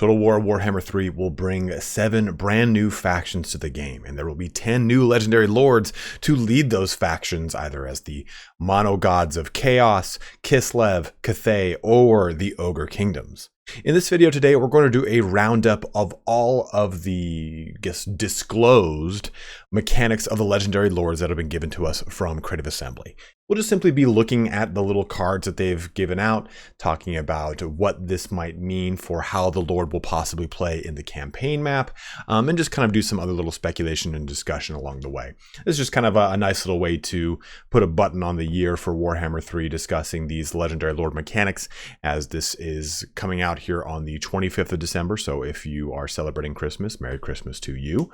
Total War Warhammer 3 will bring 7 brand new factions to the game, and there will be 10 new legendary lords to lead those factions, either as the mono gods of Chaos, Kislev, Cathay, or the Ogre Kingdoms. In this video today, we're going to do a roundup of all of the, disclosed mechanics of the legendary lords that have been given to us from Creative Assembly. We'll just simply be looking at the little cards that they've given out, talking about what this might mean for how the lord will possibly play in the campaign map, and just kind of do some other little speculation and discussion along the way. This is just kind of a nice little way to put a button on the year for Warhammer 3 discussing these legendary lord mechanics, as this is coming out here on the 25th of December. So if you are celebrating Christmas, Merry Christmas to you.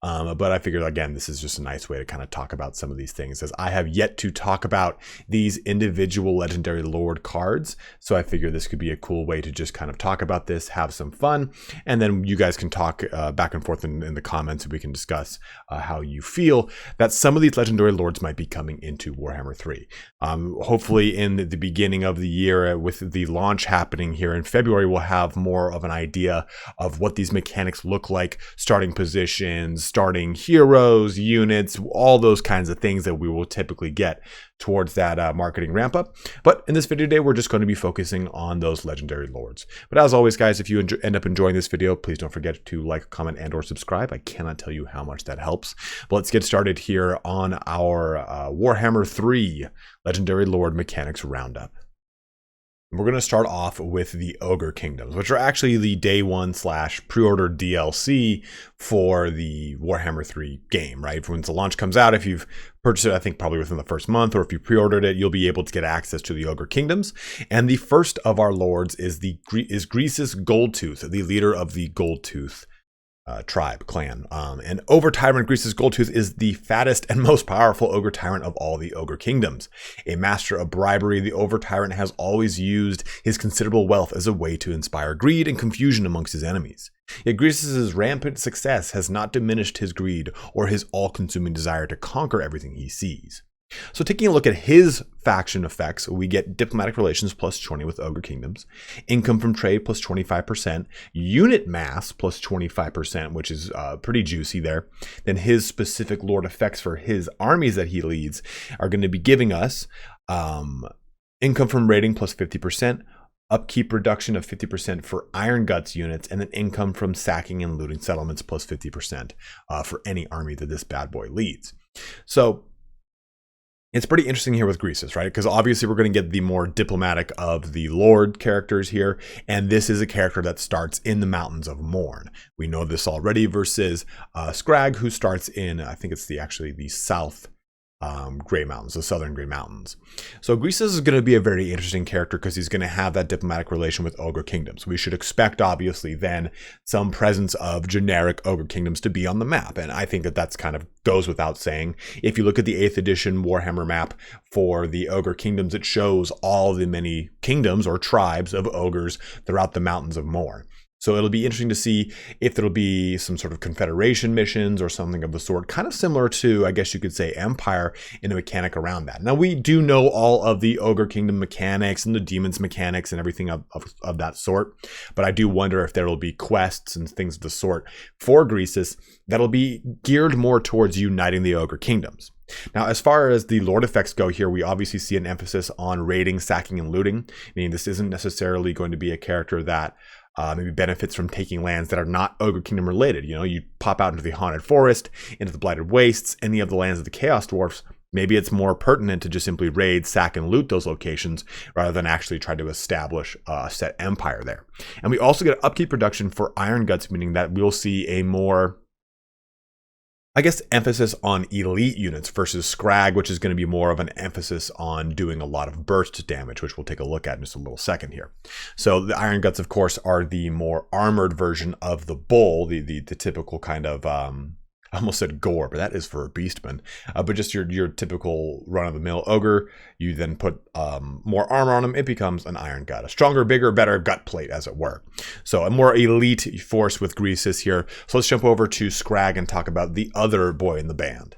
But I figured, again, this is just a nice way to kind of talk about some of these things, as I have yet to talk about these individual legendary lord cards. So I figure this could be a cool way to just kind of talk about this, have some fun, and then you guys can talk back and forth in the comments, and we can discuss how you feel that some of these legendary lords might be coming into Warhammer 3. Hopefully in the beginning of the year, with the launch happening here in February, we'll have more of an idea of what these mechanics look like, starting positions, starting heroes, units, all those kinds of things that we will typically get towards that marketing ramp up. But in this video today, we're just going to be focusing on those legendary lords. But as always, guys, if you end up enjoying this video, please don't forget to like, comment, and or subscribe. I cannot tell you how much that helps. But let's get started here on our Warhammer 3 legendary lord mechanics roundup. We're going to start off with the Ogre Kingdoms, which are actually the day one / pre-order DLC for the Warhammer 3 game, right? Once the launch comes out, if you've purchased it, I think probably within the first month, or if you pre-ordered it, you'll be able to get access to the Ogre Kingdoms. And the first of our lords is Greasus Goldtooth, the leader of the Goldtooth tribe, clan. And Ogre Tyrant Greasus Goldtooth is the fattest and most powerful Ogre Tyrant of all the Ogre Kingdoms. A master of bribery, the Ogre Tyrant has always used his considerable wealth as a way to inspire greed and confusion amongst his enemies. Yet Greasus's rampant success has not diminished his greed or his all-consuming desire to conquer everything he sees. So taking a look at his faction effects, we get diplomatic relations plus 20 with Ogre Kingdoms, income from trade plus 25%, unit mass plus 25%, which is pretty juicy there. Then his specific lord effects for his armies that he leads are going to be giving us income from raiding plus 50%, upkeep reduction of 50% for Iron Guts units, and then income from sacking and looting settlements plus 50% for any army that this bad boy leads. So it's pretty interesting here with Greasus, right? Because obviously we're going to get the more diplomatic of the Lord characters here, and this is a character that starts in the Mountains of Morn. We know this already versus Skrag, who starts in, I think it's actually the South Grey Mountains, the Southern Grey Mountains. So Greasus is going to be a very interesting character because he's going to have that diplomatic relation with Ogre Kingdoms. We should expect, obviously, then some presence of generic Ogre Kingdoms to be on the map. And I think that that's kind of goes without saying. If you look at the 8th edition Warhammer map for the Ogre Kingdoms, it shows all the many kingdoms or tribes of ogres throughout the Mountains of Morn. So it'll be interesting to see if there'll be some sort of confederation missions or something of the sort, kind of similar to, I guess you could say, Empire, in a mechanic around that. Now, we do know all of the Ogre Kingdom mechanics and the Demons mechanics and everything of that sort, but I do wonder if there will be quests and things of the sort for Greasus that'll be geared more towards uniting the Ogre Kingdoms. Now, as far as the Lord effects go here, we obviously see an emphasis on raiding, sacking, and looting, meaning this isn't necessarily going to be a character that maybe benefits from taking lands that are not Ogre Kingdom related. You know, you pop out into the Haunted Forest, into the Blighted Wastes, any of the lands of the Chaos Dwarfs. Maybe it's more pertinent to just simply raid, sack, and loot those locations rather than actually try to establish a set empire there. And we also get upkeep reduction for Iron Guts, meaning that we'll see a more, I guess, emphasis on elite units versus Skrag, which is going to be more of an emphasis on doing a lot of burst damage, which we'll take a look at in just a little second here. So the Iron Guts, of course, are the more armored version of the Bull, the typical kind of I almost said gore, but that is for a beastman. But just your typical run-of-the-mill ogre, you then put more armor on him, it becomes an iron gut. A stronger, bigger, better gut plate, as it were. So a more elite force with Greasus here. So let's jump over to Skrag and talk about the other boy in the band.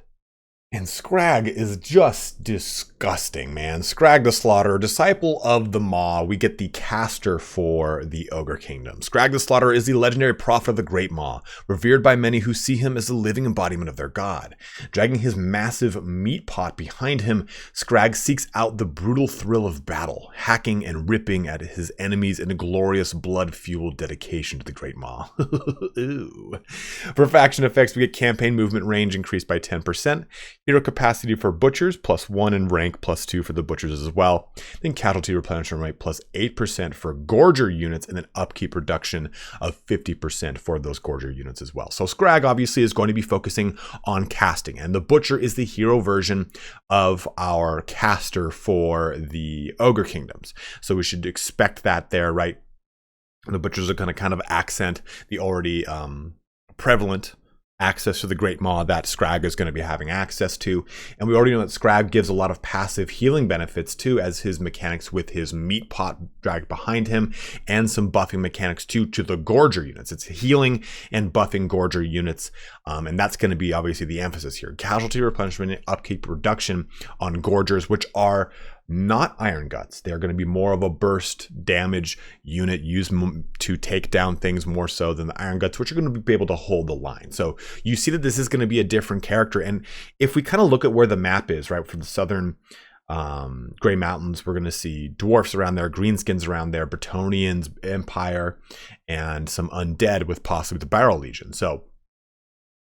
And Skrag is just disgusting, man. Skrag the Slaughterer, disciple of the Maw. We get the caster for the Ogre Kingdom. Skrag the Slaughterer is the legendary prophet of the Great Maw, revered by many who see him as the living embodiment of their god. Dragging his massive meat pot behind him, Skrag seeks out the brutal thrill of battle, hacking and ripping at his enemies in a glorious blood-fueled dedication to the Great Maw. Ooh. For faction effects, we get campaign movement range increased by 10%. Hero capacity for butchers, +1 in rank, +2 for the butchers as well. Then casualty replenishment rate +8% for Gorger units, and then upkeep reduction of 50% for those Gorger units as well. So Skrag obviously is going to be focusing on casting, and the butcher is the hero version of our caster for the Ogre Kingdoms. So we should expect that there, right? The butchers are going to kind of accent the already prevalent access to the Great Maw that Skrag is going to be having access to. And we already know that Skrag gives a lot of passive healing benefits too, as his mechanics with his meat pot dragged behind him, and some buffing mechanics too to the Gorger units. It's healing and buffing Gorger units, and that's going to be obviously the emphasis here. Casualty replenishment and upkeep reduction on Gorgers, which are not Iron Guts. They're going to be more of a burst damage unit used to take down things more so than the Iron Guts, which are going to be able to hold the line. So you see that this is going to be a different character. And if we kind of look at where the map is, right, from the southern Grey Mountains, we're going to see dwarfs around there, greenskins around there, Bretonians, Empire, and some undead with possibly the Barrel Legion. So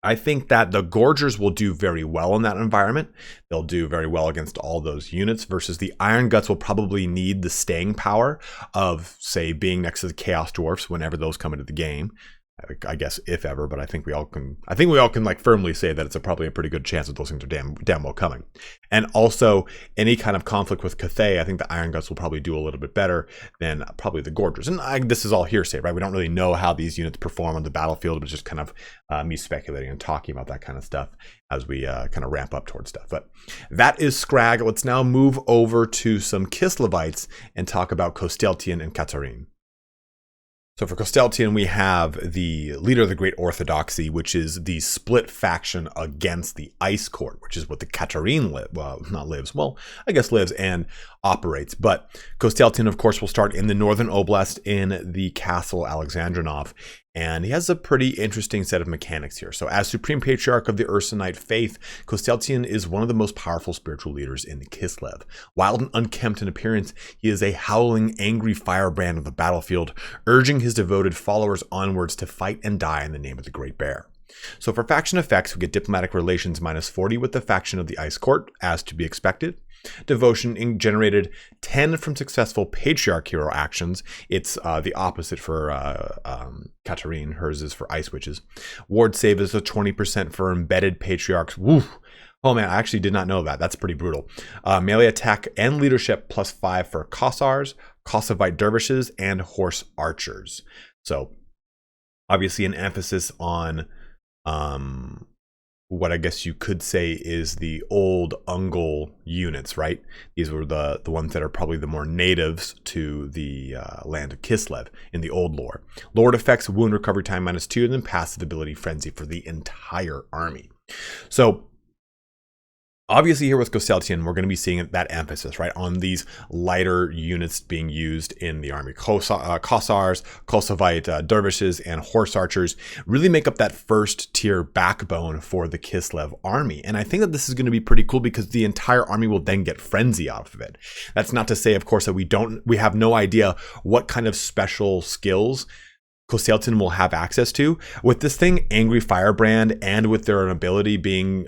I think that the Gorgers will do very well in that environment. They'll do very well against all those units, versus the Iron Guts will probably need the staying power of, say, being next to the Chaos Dwarfs whenever those come into the game. I guess if ever, but I think we all can like firmly say that it's probably a pretty good chance that those things are damn well coming. And also any kind of conflict with Cathay, I think the Iron Guts will probably do a little bit better than probably the Gorgers. And this is all hearsay, right? We don't really know how these units perform on the battlefield. It's just kind of me speculating and talking about that kind of stuff as we kind of ramp up towards stuff. But that is Skrag. Let's now move over to some Kislevites and talk about Kostaltyn and Katarin. So for Kostaltyn, we have the leader of the Great Orthodoxy, which is the split faction against the Ice Court, which is what the Katarin lives and operates. But Kostaltyn, of course, will start in the Northern Oblast in the Castle Alexandrinov. And he has a pretty interesting set of mechanics here. So as Supreme Patriarch of the Ursunite Faith, Kostaltyn is one of the most powerful spiritual leaders in Kislev. Wild and unkempt in appearance, he is a howling, angry firebrand of the battlefield, urging his devoted followers onwards to fight and die in the name of the Great Bear. So for faction effects, we get diplomatic relations -40 with the faction of the Ice Court, as to be expected. Devotion generated 10 from successful Patriarch hero actions. It's the opposite for Katarin. Hers is for Ice Witches. Ward save is a 20% for embedded Patriarchs. Woo! Oh man, I actually did not know that. That's pretty brutal. Melee attack and leadership +5 for Kossars, Kossovite dervishes, and horse archers. So obviously an emphasis on what I guess you could say is the old Ungol units, right? These were the ones that are probably the more natives to the land of Kislev in the old lore. Lord effects, wound recovery time -2, and then passive ability frenzy for the entire army. So obviously here with Kostaltyn, we're going to be seeing that emphasis, right, on these lighter units being used in the army. Kossars, Kossovite dervishes, and horse archers really make up that first tier backbone for the Kislev army. And I think that this is going to be pretty cool because the entire army will then get frenzy out of it. That's not to say, of course, that we have no idea what kind of special skills Kostaltyn will have access to. With this thing, Angry Firebrand, and with their ability being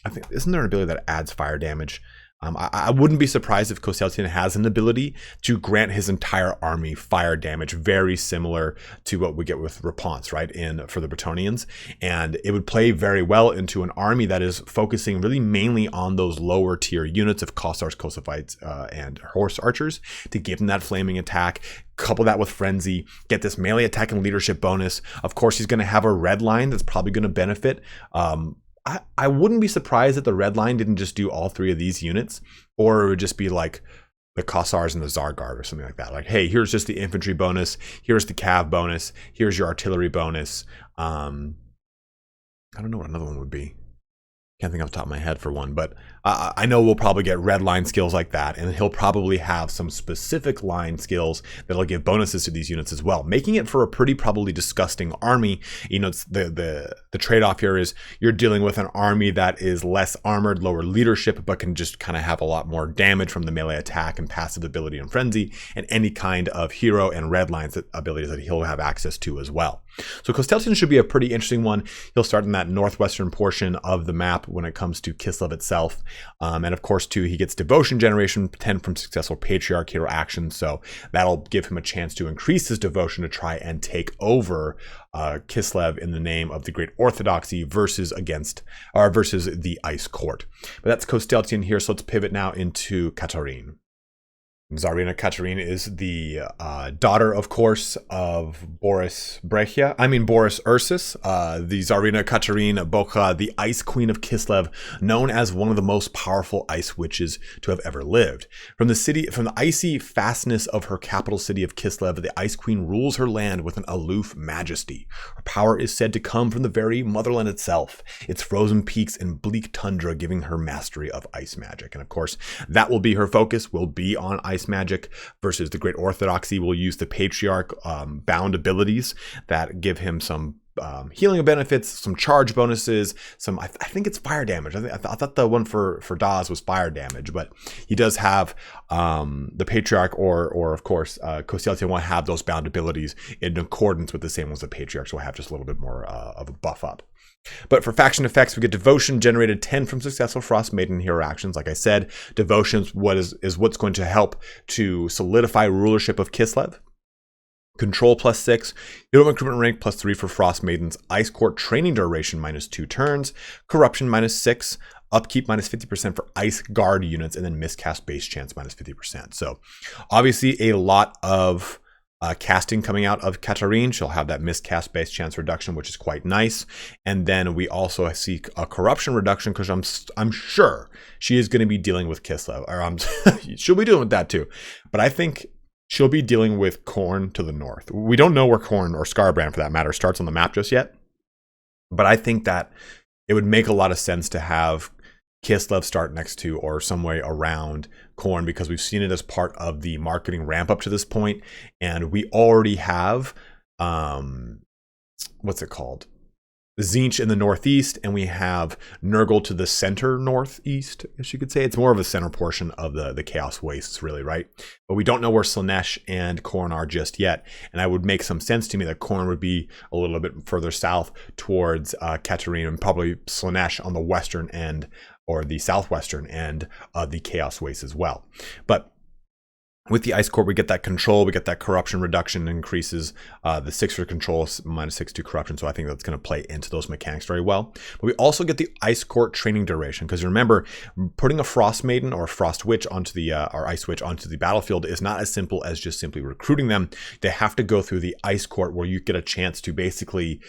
I think, isn't there an ability that adds fire damage? I wouldn't be surprised if Kostaltyn has an ability to grant his entire army fire damage, very similar to what we get with Reponse, right, for the Bretonians. And it would play very well into an army that is focusing really mainly on those lower tier units of Kossars, Kossovites, and horse archers to give them that flaming attack. Couple that with frenzy, get this melee attack and leadership bonus. Of course, he's going to have a red line that's probably going to benefit. I wouldn't be surprised that the red line didn't just do all 3 of these units, or it would just be like the Kossars and the Zargard or something like that. Like, hey, here's just the infantry bonus, here's the cav bonus, here's your artillery bonus. I don't know what another one would be. Can't think off the top of my head for one, but I know we'll probably get red line skills like that, and he'll probably have some specific line skills that'll give bonuses to these units as well, making it for a pretty probably disgusting army. You know, it's the trade-off here is you're dealing with an army that is less armored, lower leadership, but can just kind of have a lot more damage from the melee attack and passive ability and frenzy, and any kind of hero and red lines abilities that he'll have access to as well. So Kostaltyn should be a pretty interesting one. He'll start in that northwestern portion of the map when it comes to Kislev itself. And of course, too, he gets devotion generation 10 from successful patriarch hero actions. So that'll give him a chance to increase his devotion to try and take over Kislev in the name of the Great Orthodoxy versus the Ice Court. But that's Kostaltyn here. So let's pivot now into Katarin. Tsarina Katarin is the daughter, of course, of Boris Ursus, the Tsarina Katarin Bokha, the Ice Queen of Kislev, known as one of the most powerful ice witches to have ever lived. From the icy fastness of her capital city of Kislev, the Ice Queen rules her land with an aloof majesty. Her power is said to come from the very motherland itself, its frozen peaks and bleak tundra giving her mastery of ice magic. And of course, that will be her focus, will be on ice magic, versus the Great Orthodoxy will use the Patriarch bound abilities that give him some healing benefits, some charge bonuses, some I think it's fire damage. I thought the one for Daz was fire damage, but he does have the Patriarch or of course Kostaltyn will have those bound abilities in accordance with the same ones the Patriarch, so we'll have just a little bit more of a buff up. But for faction effects, we get devotion generated 10 from successful Frost Maiden hero actions. Like I said, devotion is what's going to help to solidify rulership of Kislev. Control +6, hero recruitment rank +3 for Frost Maidens, Ice Court training duration -2 turns, corruption -6, upkeep -50% for Ice Guard units, and then miscast base chance -50%. So obviously a lot of casting coming out of Katarin. She'll have that miscast base chance reduction, which is quite nice. And then we also see a corruption reduction because I'm sure she is going to be dealing with Kislev, or she'll be dealing with that too. But I think she'll be dealing with Khorne to the north. We don't know where Khorne, or Skarbrand for that matter, starts on the map just yet. But I think that it would make a lot of sense to have Kislev start next to or some way around Khorne, because we've seen it as part of the marketing ramp up to this point, and we already have what's it called? Tzeentch in the northeast, and we have Nurgle to the center northeast, as you could say. It's more of a center portion of the Chaos Wastes, really, right? But we don't know where Slaanesh and Khorne are just yet, and it would make some sense to me that Khorne would be a little bit further south towards Katarin, and probably Slaanesh on the western end or the southwestern end of the Chaos Wastes as well. But with the Ice Court, we get that control, we get that corruption reduction, increases the 6 for control, -6 to corruption. So I think that's going to play into those mechanics very well. But we also get the Ice Court training duration, because remember, putting a Frost Maiden or a Frost Witch onto the or Ice Witch onto the battlefield is not as simple as just simply recruiting them. They have to go through the Ice Court, where you get a chance to basically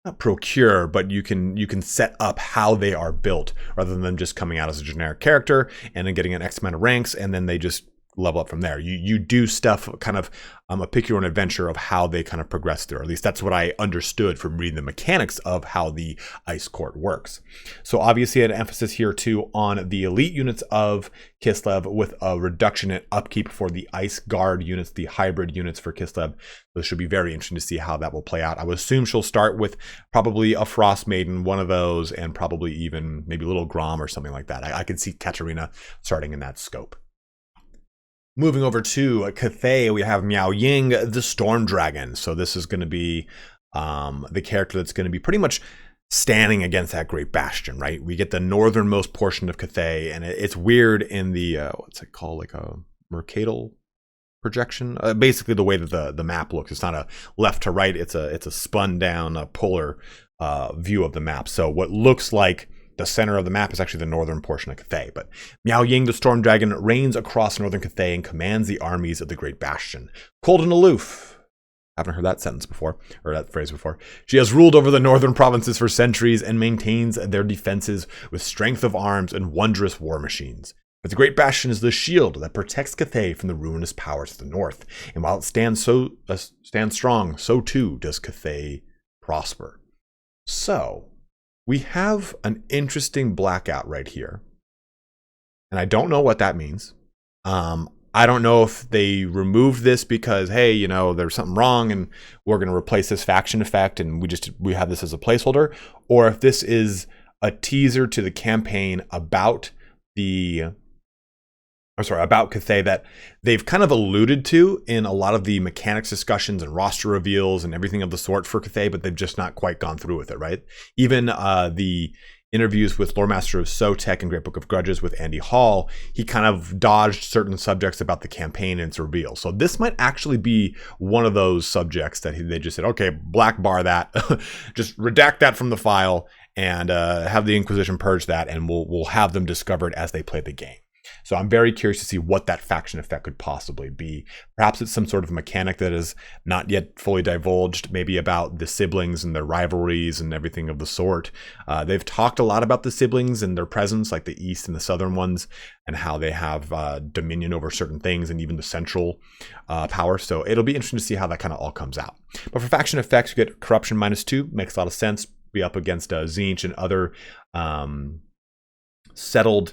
not procure, but you can set up how they are built, rather than them just coming out as a generic character and then getting an X amount of ranks and then they just level up from there. You do stuff kind of a pick your own adventure of how they kind of progress through, or at least that's what I understood from reading the mechanics of how the Ice Court works. So obviously an emphasis here too on the elite units of Kislev, with a reduction in upkeep for the Ice Guard units, the hybrid units for Kislev. This should be very interesting to see how that will play out. I would assume she'll start with probably a Frost Maiden, one of those, and probably even maybe a little Grom or something like that. I could see Katarina starting in that scope. Moving over to Cathay, we have Miao Ying, the Storm Dragon. So this is going to be the character that's going to be pretty much standing against that Great Bastion, right? We get the northernmost portion of Cathay, and it's weird in the, what's it called, like a Mercatal projection? Basically the way that the map looks. It's not a left to right, it's a spun down, polar view of the map. So what looks like the center of the map is actually the northern portion of Cathay. But Miao Ying, the Storm Dragon, reigns across northern Cathay and commands the armies of the Great Bastion. Cold and aloof. Haven't heard that sentence before, or that phrase before. She has ruled over the northern provinces for centuries and maintains their defenses with strength of arms and wondrous war machines. But the Great Bastion is the shield that protects Cathay from the ruinous powers to the north. And while it stands strong, so too does Cathay prosper. So we have an interesting blackout right here. And I don't know what that means. I don't know if they removed this because, hey, you know, there's something wrong and we're going to replace this faction effect and we have this as a placeholder, or if this is a teaser to the campaign about about Cathay that they've kind of alluded to in a lot of the mechanics discussions and roster reveals and everything of the sort for Cathay, but they've just not quite gone through with it, right? Even the interviews with Lore Master of Sotek and Great Book of Grudges with Andy Hall, he kind of dodged certain subjects about the campaign and its reveal. So this might actually be one of those subjects that they just said, okay, black bar that, just redact that from the file and have the Inquisition purge that, and we'll have them discovered as they play the game. So I'm very curious to see what that faction effect could possibly be. Perhaps it's some sort of mechanic that is not yet fully divulged, maybe about the siblings and their rivalries and everything of the sort. They've talked a lot about the siblings and their presence, like the East and the Southern ones, and how they have dominion over certain things and even the central power. So it'll be interesting to see how that kind of all comes out. But for faction effects, you get Corruption -2. Makes a lot of sense. Be up against Tzeentch and other settled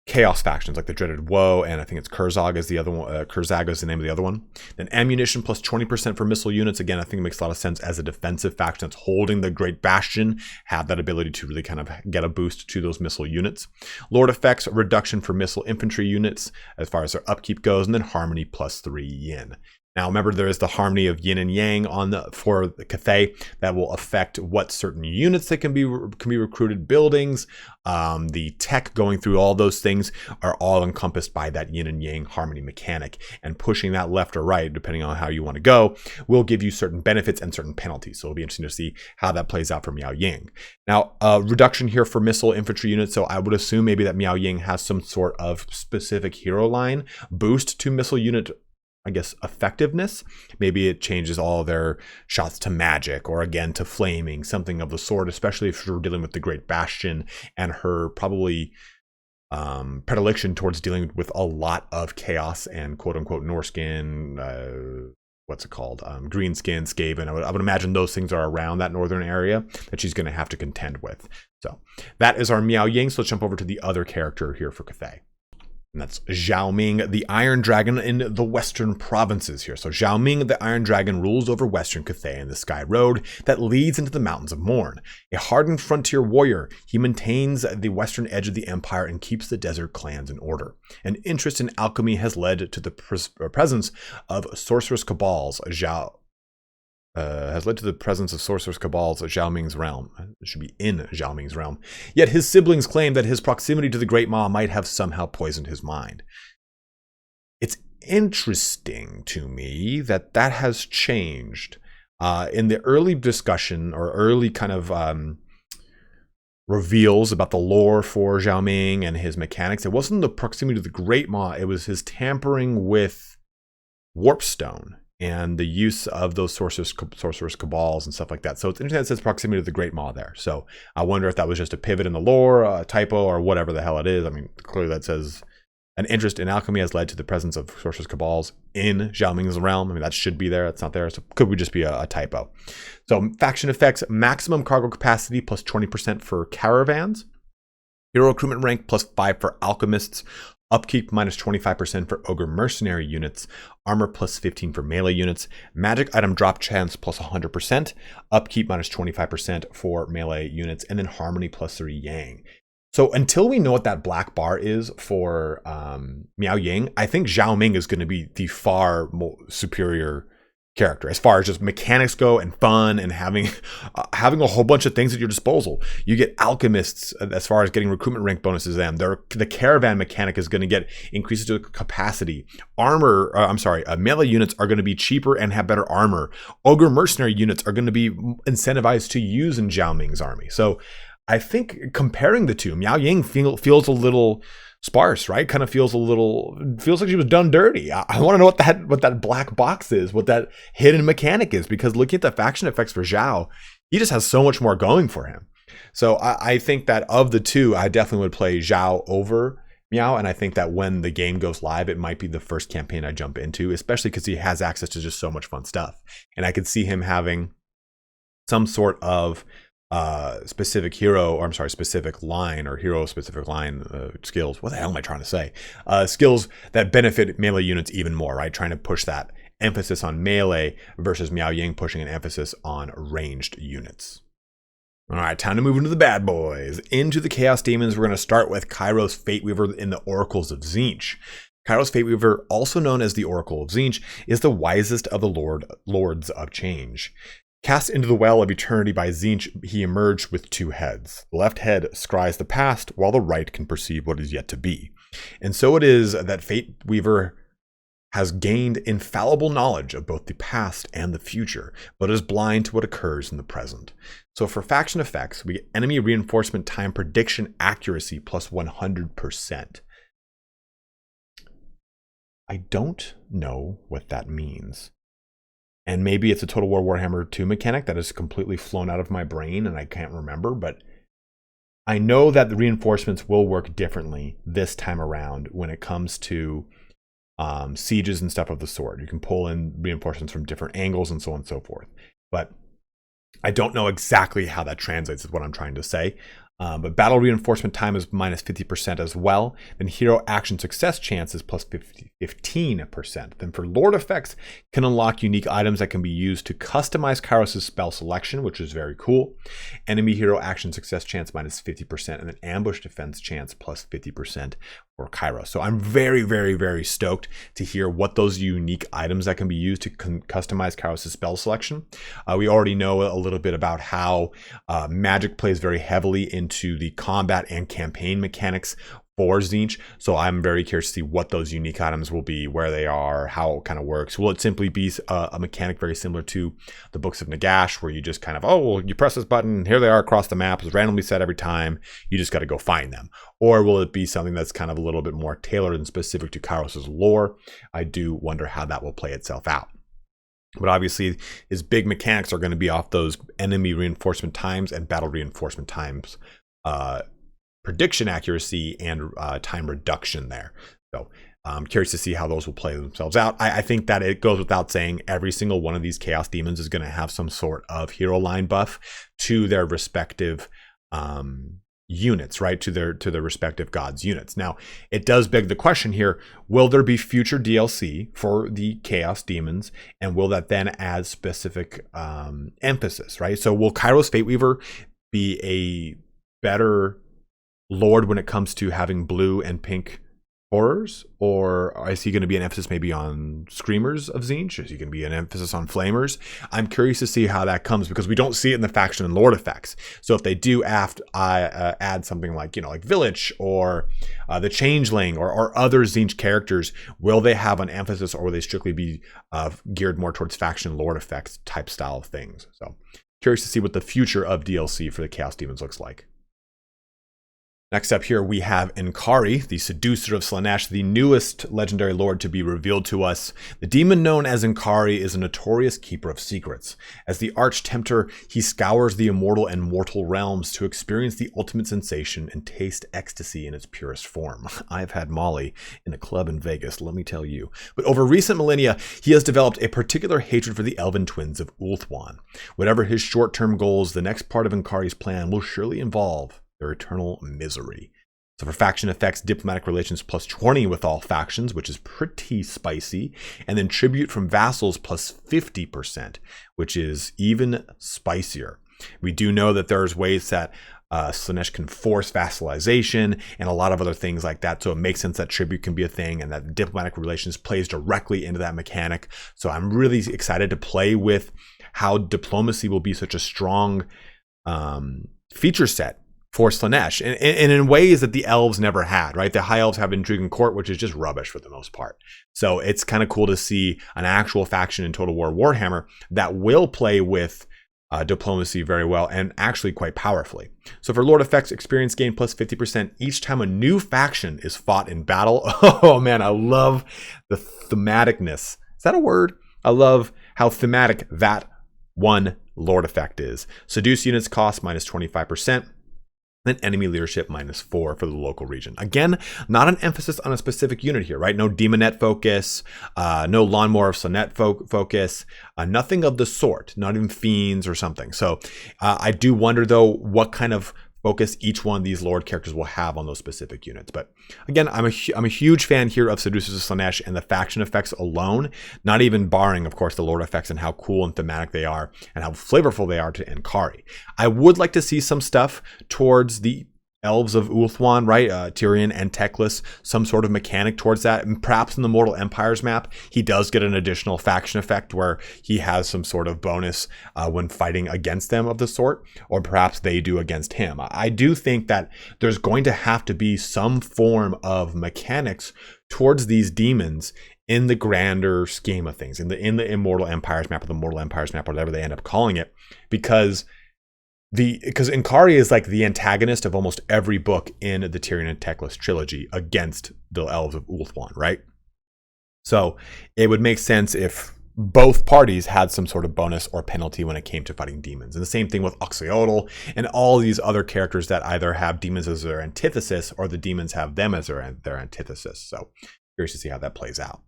chaos factions like the Dreaded Woe, and I think it's Kurzag is the other one. Kurzag is the name of the other one. Then ammunition plus 20% for missile units. Again, I think it makes a lot of sense as a defensive faction that's holding the Great Bastion, have that ability to really kind of get a boost to those missile units. Lord effects, reduction for missile infantry units as far as their upkeep goes, and then harmony plus 3 yin. Now, remember, there is the harmony of yin and yang for the Cathay that will affect what certain units that can be recruited, buildings, the tech going through all those things are all encompassed by that yin and yang harmony mechanic. And pushing that left or right, depending on how you want to go, will give you certain benefits and certain penalties. So it'll be interesting to see how that plays out for Miao Ying. Now, reduction here for missile infantry units. So I would assume maybe that Miao Ying has some sort of specific hero line boost to missile unit, I guess, effectiveness. Maybe it changes all their shots to magic or again to flaming, something of the sort, especially if you're dealing with the Great Bastion and her probably predilection towards dealing with a lot of chaos and quote unquote Norskin, Greenskin, Skaven. I would imagine those things are around that northern area that she's going to have to contend with. So that is our Miao Ying. So let's jump over to the other character here for Cathay. And that's Zhao Ming, the Iron Dragon in the Western provinces here. So Zhao Ming, the Iron Dragon, rules over Western Cathay and the Sky Road that leads into the Mountains of Morn. A hardened frontier warrior, he maintains the western edge of the empire and keeps the desert clans in order. An interest in alchemy has led to the presence of sorcerous cabals. Zhao Zhao Ming's realm. It should be in Zhao Ming's realm. Yet his siblings claim that his proximity to the Great Ma might have somehow poisoned his mind. It's interesting to me that that has changed. In the early discussion or early kind of reveals about the lore for Zhao Ming and his mechanics, it wasn't the proximity to the Great Ma, it was his tampering with Warpstone and the use of those sorceress cabals and stuff like that. So it's interesting that it says proximity to the Great Maw there. So I wonder if that was just a pivot in the lore, a typo, or whatever the hell it is. I mean, clearly that says an interest in alchemy has led to the presence of sorceress cabals in Zhao Ming's realm. I mean, that should be there. That's not there. So could we just be a typo? So faction effects, maximum cargo capacity plus 20% for caravans. Hero recruitment rank plus 5 for alchemists. Upkeep minus 25% for Ogre Mercenary units, armor plus 15 for melee units, magic item drop chance plus 100%, upkeep minus 25% for melee units, and then harmony plus 3 yang. So until we know what that black bar is for Miao Ying, I think Zhao Ming is going to be the far more superior character as far as just mechanics go and fun and having a whole bunch of things at your disposal. You get alchemists as far as getting recruitment rank bonuses. The caravan mechanic is going to get increases to capacity. Melee units are going to be cheaper and have better armor. Ogre mercenary units are going to be incentivized to use in Zhao Ming's army. So I think comparing the two, Miao Ying feels a little sparse, right? Kind of feels like she was done dirty. I want to know what that black box is, what that hidden mechanic is, because looking at the faction effects for Zhao, he just has so much more going for him. So I think that of the two, I definitely would play Zhao over Miao, and I think that when the game goes live, it might be the first campaign I jump into, especially because he has access to just so much fun stuff. And I could see him having some sort of specific hero, or I'm sorry, specific line or hero specific line skills. What the hell am I trying to say? Skills that benefit melee units even more, right? Trying to push that emphasis on melee versus Miao Ying pushing an emphasis on ranged units. All right, time to move into the bad boys. Into the Chaos Demons, we're going to start with Kairos Fateweaver in the Oracles of Tzeentch. Kairos Fateweaver, also known as the Oracle of Tzeentch, is the wisest of the Lords of Change. Cast into the Well of Eternity by Tzeentch, he emerged with two heads. The left head scries the past, while the right can perceive what is yet to be. And so it is that Fateweaver has gained infallible knowledge of both the past and the future, but is blind to what occurs in the present. So for faction effects, we get enemy reinforcement time prediction accuracy plus 100%. I don't know what that means. And maybe it's a Total War Warhammer 2 mechanic that is completely flown out of my brain and I can't remember, but I know that the reinforcements will work differently this time around when it comes to sieges and stuff of the sort. You can pull in reinforcements from different angles and so on and so forth. But I don't know exactly how that translates is what I'm trying to say. But battle reinforcement time is minus 50% as well. Then hero action success chance is plus 15%. Then for Lord effects, can unlock unique items that can be used to customize Kairos' spell selection, which is very cool. Enemy hero action success chance minus 50%, and then ambush defense chance plus 50% for Kairos. So I'm very, very, very stoked to hear what those unique items that can be used to customize Kairos' spell selection. We already know a little bit about how magic plays very heavily into the combat and campaign mechanics for Tzeentch. So I'm very curious to see what those unique items will be, where they are, how it kind of works. Will it simply be a mechanic very similar to the Books of Nagash, where you just kind of, oh, well, you press this button, here they are across the map, it's randomly set every time, you just got to go find them? Or will it be something that's kind of a little bit more tailored and specific to Kairos' lore? I do wonder how that will play itself out. But obviously, his big mechanics are going to be off those enemy reinforcement times and battle reinforcement times, prediction accuracy and time reduction there. So I'm curious to see how those will play themselves out. I think that it goes without saying every single one of these Chaos Demons is going to have some sort of hero line buff to their respective units, right? To their respective gods' units. Now, it does beg the question here, will there be future DLC for the Chaos Demons? And will that then add specific emphasis, right? So will Kairos Fateweaver be a better Lord when it comes to having blue and pink horrors, or is he going to be an emphasis maybe on Screamers of Tzeentch? Is he going to be an emphasis on Flamers? I'm curious to see how that comes, because we don't see it in the faction and Lord effects. So if they do add something like, like Village or the Changeling or other Tzeentch characters, will they have an emphasis, or will they strictly be geared more towards faction and Lord effects type style of things? So curious to see what the future of DLC for the Chaos Demons looks like. Next up here, we have Enkari, the Seducer of Slaanesh, the newest legendary lord to be revealed to us. The demon known as Enkari is a notorious keeper of secrets. As the arch-tempter, he scours the immortal and mortal realms to experience the ultimate sensation and taste ecstasy in its purest form. I've had Molly in a club in Vegas, let me tell you. But over recent millennia, he has developed a particular hatred for the elven twins of Ulthuan. Whatever his short-term goals, the next part of Enkari's plan will surely involve their eternal misery. So for faction effects, diplomatic relations plus 20 with all factions, which is pretty spicy. And then tribute from vassals plus 50%, which is even spicier. We do know that there's ways that Slaanesh can force vassalization and a lot of other things like that. So it makes sense that tribute can be a thing, and that diplomatic relations plays directly into that mechanic. So I'm really excited to play with how diplomacy will be such a strong feature set for Slaanesh, and in ways that the elves never had, right? The high elves have Intriguing Court, which is just rubbish for the most part. So it's kind of cool to see an actual faction in Total War Warhammer that will play with diplomacy very well and actually quite powerfully. So for Lord effects, experience gain plus 50% each time a new faction is fought in battle. Oh man, I love the thematicness. Is that a word? I love how thematic that one Lord effect is. Seduce units cost minus 25%. Then enemy leadership -4 for the local region. Again, not an emphasis on a specific unit here, right? No demonet focus, no lawnmower of sonnet focus, nothing of the sort, not even fiends or something. So I do wonder though what kind of focus each one of these Lord characters will have on those specific units. But again, I'm a huge fan here of Seducers of Slaanesh and the faction effects alone, not even barring, of course, the Lord effects and how cool and thematic they are and how flavorful they are to Enkari. I would like to see some stuff towards the Elves of Ulthuan, right? Tyrion and Teclis, some sort of mechanic towards that. And perhaps in the Mortal Empires map, he does get an additional faction effect where he has some sort of bonus when fighting against them of the sort, or perhaps they do against him. I do think that there's going to have to be some form of mechanics towards these demons in the grander scheme of things, in the Immortal Empires map or the Mortal Empires map, or whatever they end up calling it, because Enkari is like the antagonist of almost every book in the Tyrion and Teclis trilogy against the Elves of Ulthuan, right? So it would make sense if both parties had some sort of bonus or penalty when it came to fighting demons. And the same thing with Oxyotl and all these other characters that either have demons as their antithesis or the demons have them as their antithesis. So curious to see how that plays out.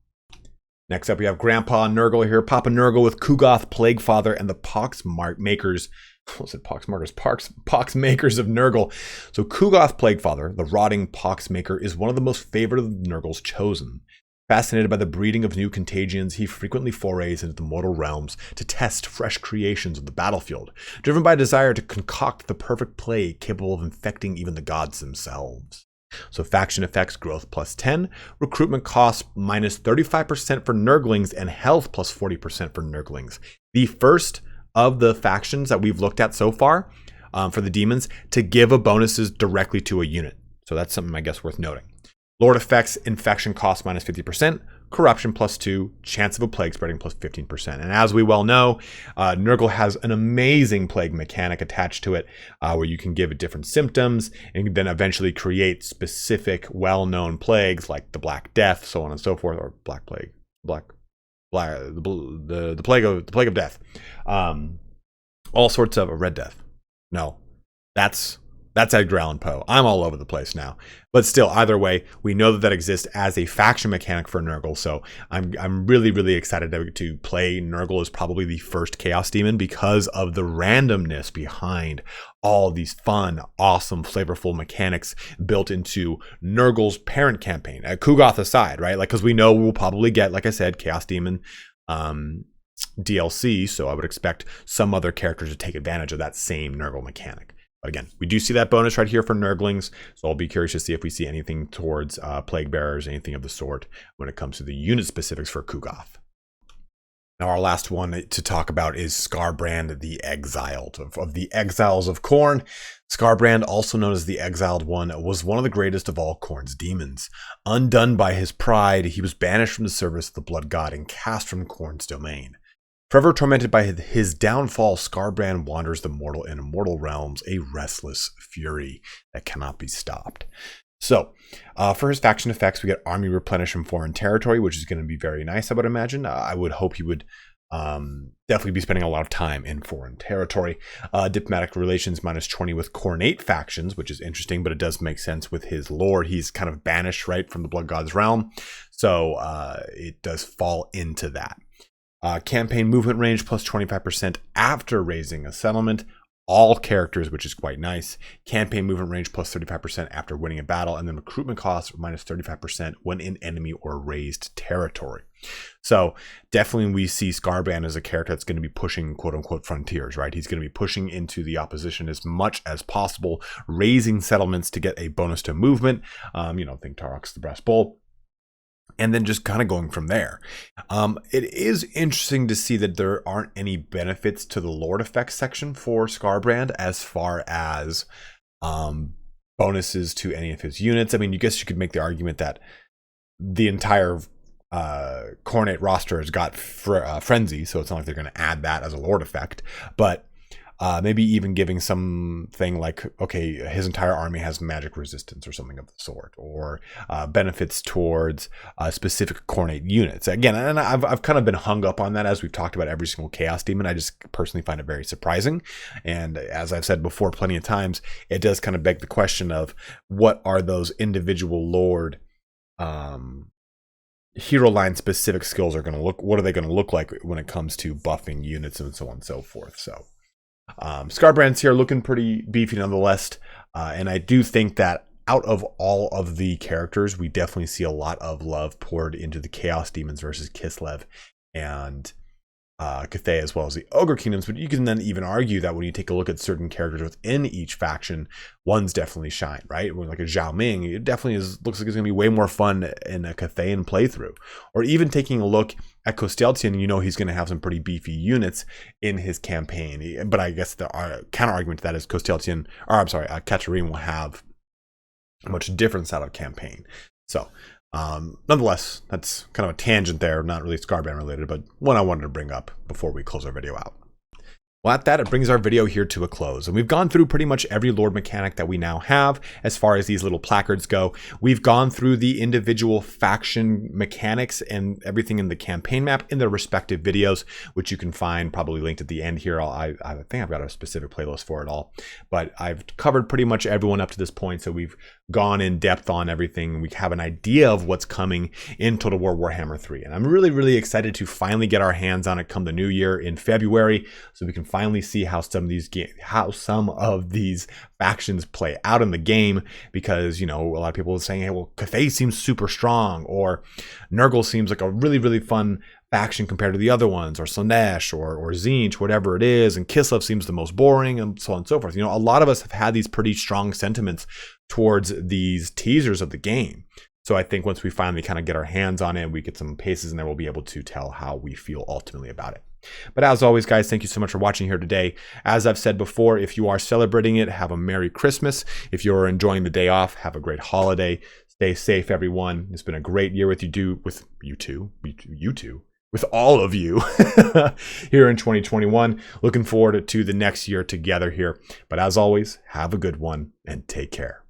Next up, we have Grandpa Nurgle here. Papa Nurgle with Kugoth, Plaguefather, and the Pox Makers. Pox Makers of Nurgle. So Kugoth Plaguefather, the rotting Pox Maker, is one of the most favored of the Nurgles chosen. Fascinated by the breeding of new contagions, he frequently forays into the mortal realms to test fresh creations of the battlefield, driven by a desire to concoct the perfect plague capable of infecting even the gods themselves. So faction effects: growth +10, recruitment cost -35% for Nurglings, and health +40% for Nurglings. The first of the factions that we've looked at so far for the demons to give a bonuses directly to a unit. So that's something I guess worth noting. Lord effects: infection cost -50%, corruption +2, chance of a plague spreading +15%. And as we well know, Nurgle has an amazing plague mechanic attached to it where you can give it different symptoms and then eventually create specific well-known plagues like the Black Death, so on and so forth, or Black Plague, the plague of death, all sorts of Red Death. No, that's Edgar Allan Poe. I'm all over the place now. But still, either way, we know that exists as a faction mechanic for Nurgle. So I'm really, really excited to play Nurgle as probably the first Chaos Demon because of the randomness behind all these fun, awesome, flavorful mechanics built into Nurgle's parent campaign. Kugoth aside, right? Like, because we know we'll probably get, like I said, Chaos Demon DLC. So I would expect some other characters to take advantage of that same Nurgle mechanic. But again, we do see that bonus right here for Nurglings, so I'll be curious to see if we see anything towards Plague Bearers, anything of the sort when it comes to the unit specifics for Kugoth. Now our last one to talk about is Skarbrand the Exiled. Of the Exiles of Khorne, Skarbrand, also known as the Exiled One, was one of the greatest of all Khorne's demons. Undone by his pride, he was banished from the service of the Blood God and cast from Khorne's domain. Forever tormented by his downfall, Skarbrand wanders the mortal and immortal realms, a restless fury that cannot be stopped. So, for his faction effects, we get Army Replenish from Foreign Territory, which is going to be very nice, I would imagine. I would hope he would definitely be spending a lot of time in Foreign Territory. Diplomatic Relations -20 with Khornate factions, which is interesting, but it does make sense with his lore. He's kind of banished, right, from the Blood God's realm, so it does fall into that. Campaign movement range +25% after raising a settlement. All characters, which is quite nice. Campaign movement range +35% after winning a battle, and then recruitment costs -35% when in enemy or raised territory. So definitely we see Skarbrand as a character that's going to be pushing quote unquote frontiers, right? He's going to be pushing into the opposition as much as possible, raising settlements to get a bonus to movement. Think Tarox the Brass Bull. And then just kind of going from there. It is interesting to see that there aren't any benefits to the Lord effects section for Skarbrand as far as bonuses to any of his units. I mean, I guess you could make the argument that the entire Khornate roster has got Frenzy, so it's not like they're going to add that as a Lord effect. But maybe even giving something like, okay, his entire army has magic resistance or something of the sort, or benefits towards specific coordinate units. Again, and I've kind of been hung up on that as we've talked about every single Chaos Demon. I just personally find it very surprising. And as I've said before plenty of times, it does kind of beg the question of what are those individual Lord hero line specific skills are going to look, what are they going to look like when it comes to buffing units and so on and so forth. So Skarbrand's here looking pretty beefy nonetheless. And I do think that out of all of the characters, we definitely see a lot of love poured into the Chaos Demons versus Kislev and Cathay, as well as the Ogre Kingdoms. But you can then even argue that when you take a look at certain characters within each faction, one's definitely shine, right? Like a Zhao Ming, it definitely looks like it's going to be way more fun in a Cathayan playthrough. Or even taking a look at Kostaltyn, you know he's going to have some pretty beefy units in his campaign. But I guess the counter argument to that is Kostaltyn, or I'm sorry, Katarin will have a much different style of campaign. So nonetheless, that's kind of a tangent there, not really Skarbrand related, but one I wanted to bring up before we close our video out. Well, at that, it brings our video here to a close. And we've gone through pretty much every Lord mechanic that we now have as far as these little placards go. We've gone through the individual faction mechanics and everything in the campaign map in their respective videos, which you can find probably linked at the end here. I think I've got a specific playlist for it all. But I've covered pretty much everyone up to this point, so we've gone in depth on everything. We have an idea of what's coming in Total War Warhammer 3. And I'm really, really excited to finally get our hands on it come the new year in February, so we can finally see how some of these factions play out in the game. Because, you know, a lot of people are saying, hey, well, Cathay seems super strong, or Nurgle seems like a really, really fun faction compared to the other ones, or Slanesh or Tzeentch, whatever it is, and Kislev seems the most boring, and so on and so forth. You know, a lot of us have had these pretty strong sentiments towards these teasers of the game. So I think once we finally kind of get our hands on it, we get some paces in there, we'll be able to tell how we feel ultimately about it. But as always, guys, thank you so much for watching here today. As I've said before, if you are celebrating it, have a Merry Christmas. If you're enjoying the day off, have a great holiday. Stay safe, everyone. It's been a great year with with all of you here in 2021. Looking forward to the next year together here. But as always, have a good one and take care.